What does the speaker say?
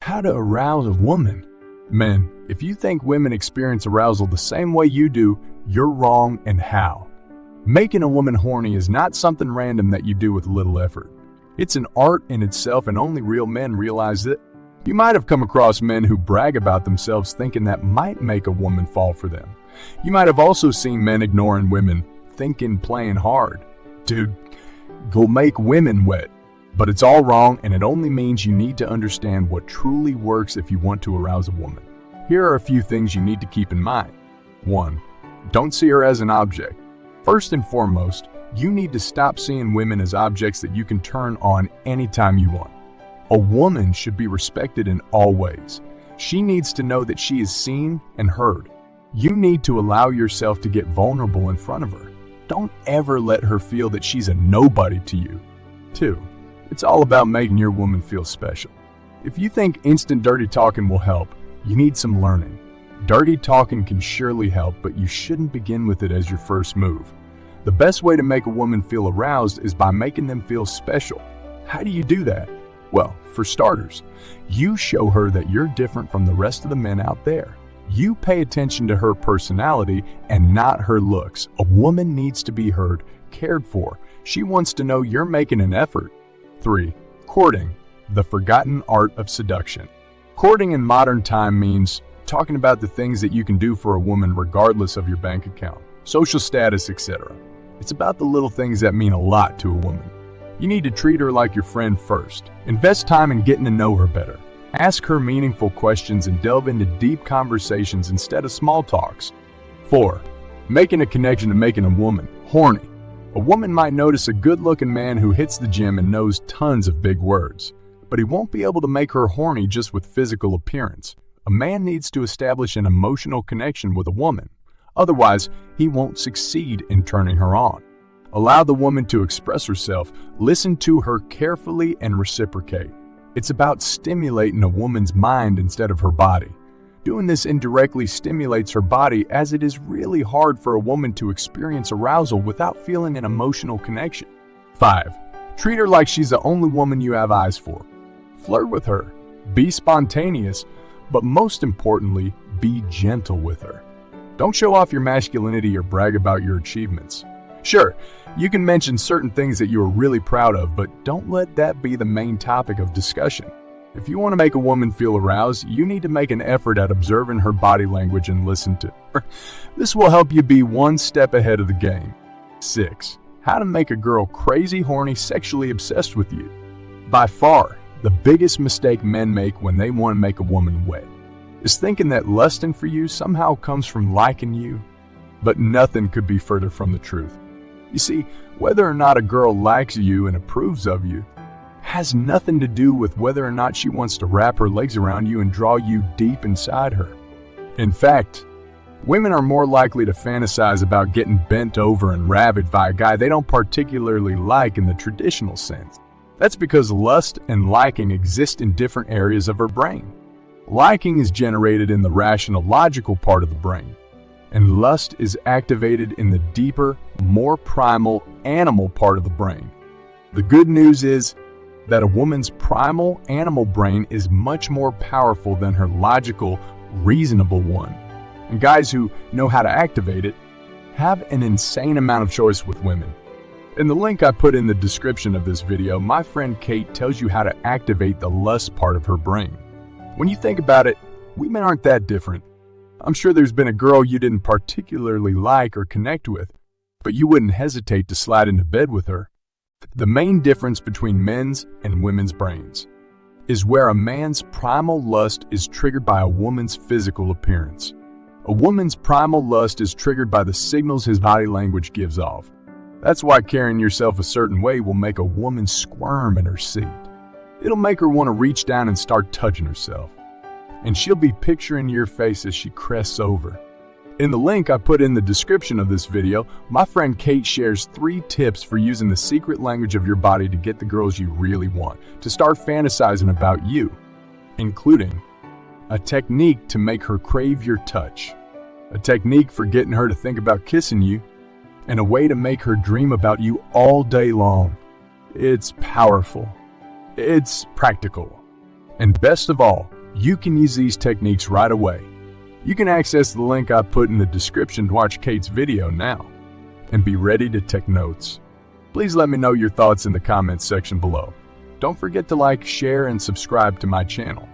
How to arouse a woman. Men, if you think women experience arousal the same way you do, you're wrong. And how? Making a woman horny is not something random that you do with little effort. It's an art in itself, and only real men realize it. You might have come across men who brag about themselves thinking that might make a woman fall for them. You might have also seen men ignoring women, thinking playing hard. Dude, go make women wet. But it's all wrong, and it only means you need to understand what truly works if you want to arouse a woman. Here are a few things you need to keep in mind. 1. Don't see her as an object. First and foremost, you need to stop seeing women as objects that you can turn on anytime you want. A woman should be respected in all ways. She needs to know that she is seen and heard. You need to allow yourself to get vulnerable in front of her. Don't ever let her feel that she's a nobody to you. 2. It's all about making your woman feel special. If you think instant dirty talking will help, you need some learning. Dirty talking can surely help, but you shouldn't begin with it as your first move. The best way to make a woman feel aroused is by making them feel special. How do you do that? Well, for starters, you show her that you're different from the rest of the men out there. You pay attention to her personality and not her looks. A woman needs to be heard, cared for. She wants to know you're making an effort. 3. Courting, the forgotten art of seduction. Courting in modern time means talking about the things that you can do for a woman regardless of your bank account, social status, etc. It's about the little things that mean a lot to a woman. You need to treat her like your friend first. Invest time in getting to know her better. Ask her meaningful questions and delve into deep conversations instead of small talks. 4. Making a connection to making a woman horny. A woman might notice a good-looking man who hits the gym and knows tons of big words, but he won't be able to make her horny just with physical appearance. A man needs to establish an emotional connection with a woman. Otherwise, he won't succeed in turning her on. Allow the woman to express herself, listen to her carefully, and reciprocate. It's about stimulating a woman's mind instead of her body. Doing this indirectly stimulates her body, as it is really hard for a woman to experience arousal without feeling an emotional connection. 5. Treat her like she's the only woman you have eyes for. Flirt with her. Be spontaneous, but most importantly, be gentle with her. Don't show off your masculinity or brag about your achievements. Sure, you can mention certain things that you are really proud of, but don't let that be the main topic of discussion. If you want to make a woman feel aroused, you need to make an effort at observing her body language and listen to her. This will help you be one step ahead of the game. 6. How to make a girl crazy, horny, sexually obsessed with you. By far, the biggest mistake men make when they want to make a woman wet is thinking that lusting for you somehow comes from liking you. But nothing could be further from the truth. You see, whether or not a girl likes you and approves of you has nothing to do with whether or not she wants to wrap her legs around you and draw you deep inside her. In fact, women are more likely to fantasize about getting bent over and ravaged by a guy they don't particularly like in the traditional sense. That's because lust and liking exist in different areas of her brain. Liking is generated in the rational, logical part of the brain, and lust is activated in the deeper, more primal, animal part of the brain. The good news is that a woman's primal animal brain is much more powerful than her logical, reasonable one. And guys who know how to activate it have an insane amount of choice with women. In the link I put in the description of this video, my friend Kate tells you how to activate the lust part of her brain. When you think about it, women aren't that different. I'm sure there's been a girl you didn't particularly like or connect with, but you wouldn't hesitate to slide into bed with her. The main difference between men's and women's brains is where a man's primal lust is triggered by a woman's physical appearance. A woman's primal lust is triggered by the signals his body language gives off. That's why carrying yourself a certain way will make a woman squirm in her seat. It'll make her want to reach down and start touching herself. And she'll be picturing your face as she crests over. In the link I put in the description of this video, my friend Kate shares 3 tips for using the secret language of your body to get the girls you really want to start fantasizing about you, including a technique to make her crave your touch, a technique for getting her to think about kissing you, and a way to make her dream about you all day long. It's powerful. It's practical. And best of all, You can use these techniques right away. You can access the link I put in the description to watch Kate's video now, and be ready to take notes. Please let me know your thoughts in the comments section below. Don't forget to like, share, and subscribe to my channel.